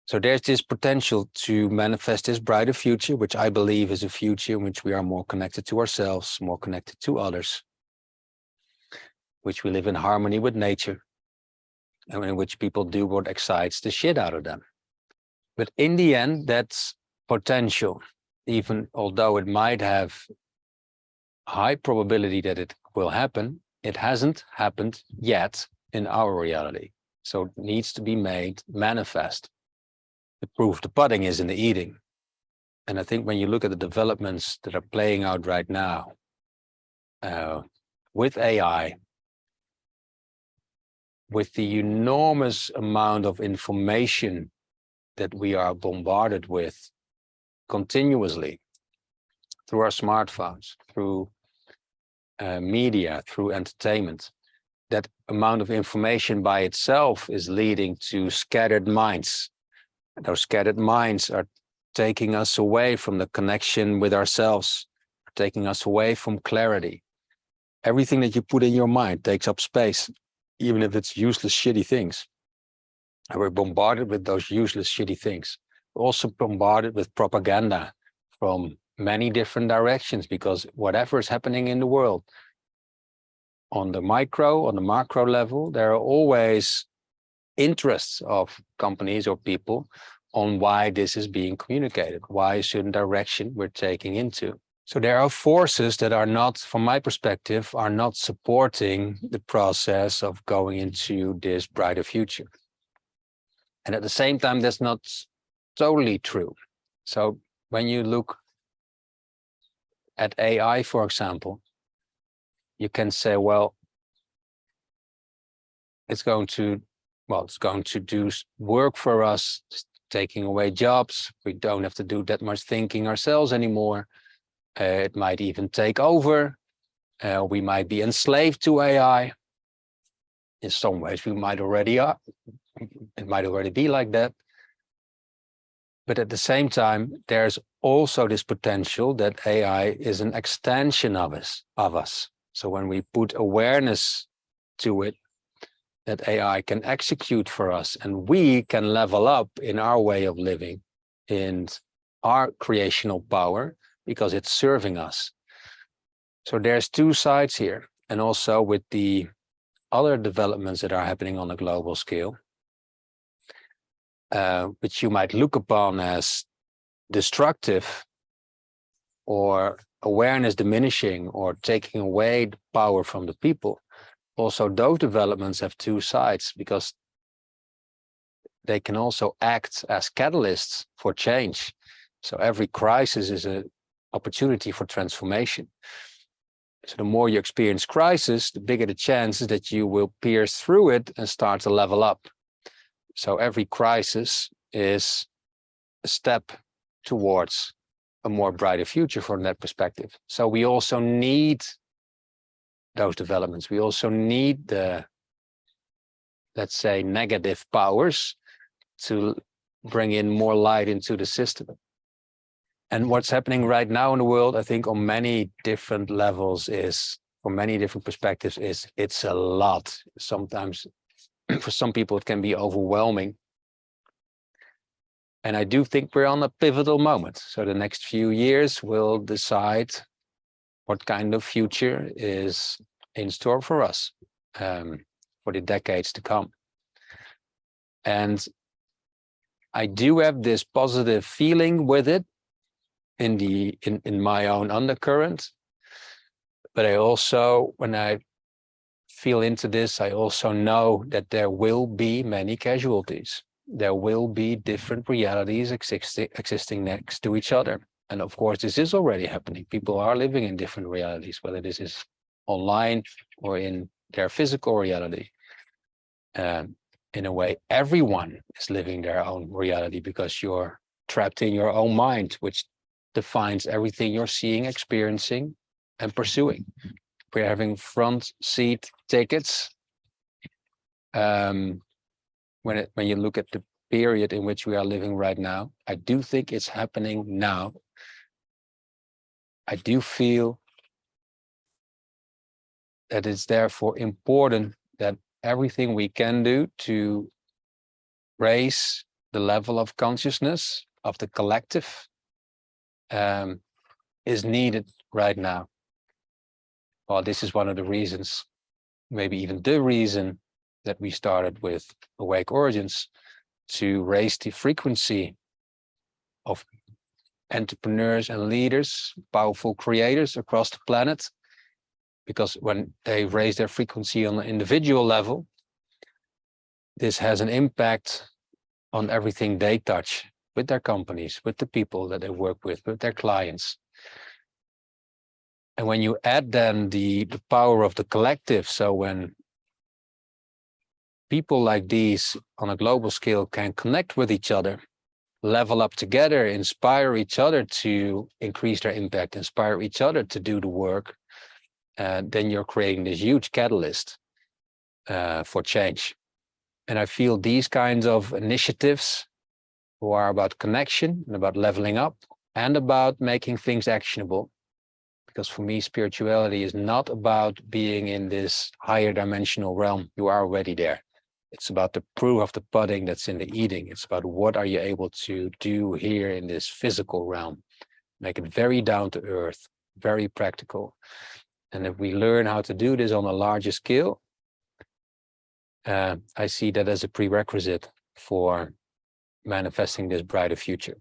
So there's this potential to manifest this brighter future, which I believe is a future in which we are more connected to ourselves, more connected to others, which we live in harmony with nature, and in which people do what excites the shit out of them. But in the end, that's potential, even although it might have high probability that it will happen, it hasn't happened yet in our reality. So it needs to be made manifest. The proof of the pudding is in the eating. And I think when you look at the developments that are playing out right now with AI, with the enormous amount of information that we are bombarded with continuously through our smartphones, through media, through entertainment, that amount of information by itself is leading to scattered minds. Those scattered minds are taking us away from the connection with ourselves, taking us away from clarity. Everything that you put in your mind takes up space, even if it's useless, shitty things. And we're bombarded with those useless, shitty things. We're also bombarded with propaganda from many different directions, because whatever is happening in the world, on the micro, on the macro level, there are always interests of companies or people on why this is being communicated, why a certain direction we're taking into. So there are forces that are not, from my perspective, are not supporting the process of going into this brighter future. And at the same time, that's not totally true. So when you look at AI, for example, you can say, well, it's going to do work for us, taking away jobs. We don't have to do that much thinking ourselves anymore. It might even take over. We might be enslaved to AI. In some ways, we might already are. It might already be like that. But at the same time, there's also this potential that AI is an extension of us. So when we put awareness to it, that AI can execute for us, and we can level up in our way of living, in our creational power, because it's serving us. So there's two sides here. And also with the other developments that are happening on a global scale, which you might look upon as destructive, or awareness diminishing, or taking away the power from the people. Also, those developments have two sides, because they can also act as catalysts for change. So every crisis is an opportunity for transformation. So the more you experience crisis, the bigger the chances that you will pierce through it and start to level up. So every crisis is a step towards a more brighter future from that perspective. So we also need those developments. We also need the, let's say, negative powers to bring in more light into the system. And what's happening right now in the world, I think on many different levels is, from many different perspectives, it's a lot. Sometimes for some people it can be overwhelming. And I do think we're on a pivotal moment. So the next few years will decide what kind of future is in store for us for the decades to come. And I do have this positive feeling with it in my own undercurrent. But I also, when I feel into this, I also know that there will be many casualties. There will be different realities existing next to each other. And of course, this is already happening. People are living in different realities, whether this is online or in their physical reality. In a way, everyone is living their own reality, because you're trapped in your own mind, which defines everything you're seeing, experiencing, and pursuing. We're having front seat tickets. When you look at the period in which we are living right now, I do think it's happening now. I do feel that it's therefore important that everything we can do to raise the level of consciousness of the collective is needed right now. Well, this is one of the reasons, maybe even the reason, that we started with Awake Origins, to raise the frequency of entrepreneurs and leaders, powerful creators across the planet. Because when they raise their frequency on an individual level, this has an impact on everything they touch with their companies, with the people that they work with their clients. And when you add then the power of the collective, so when people like these on a global scale can connect with each other, level up together, inspire each other to increase their impact, inspire each other to do the work, then you're creating this huge catalyst for change. And I feel these kinds of initiatives, who are about connection and about leveling up and about making things actionable, because for me, spirituality is not about being in this higher dimensional realm. You are already there. It's about the proof of the pudding that's in the eating. It's about what are you able to do here in this physical realm. Make it very down to earth, very practical. And if we learn how to do this on a larger scale, I see that as a prerequisite for manifesting this brighter future.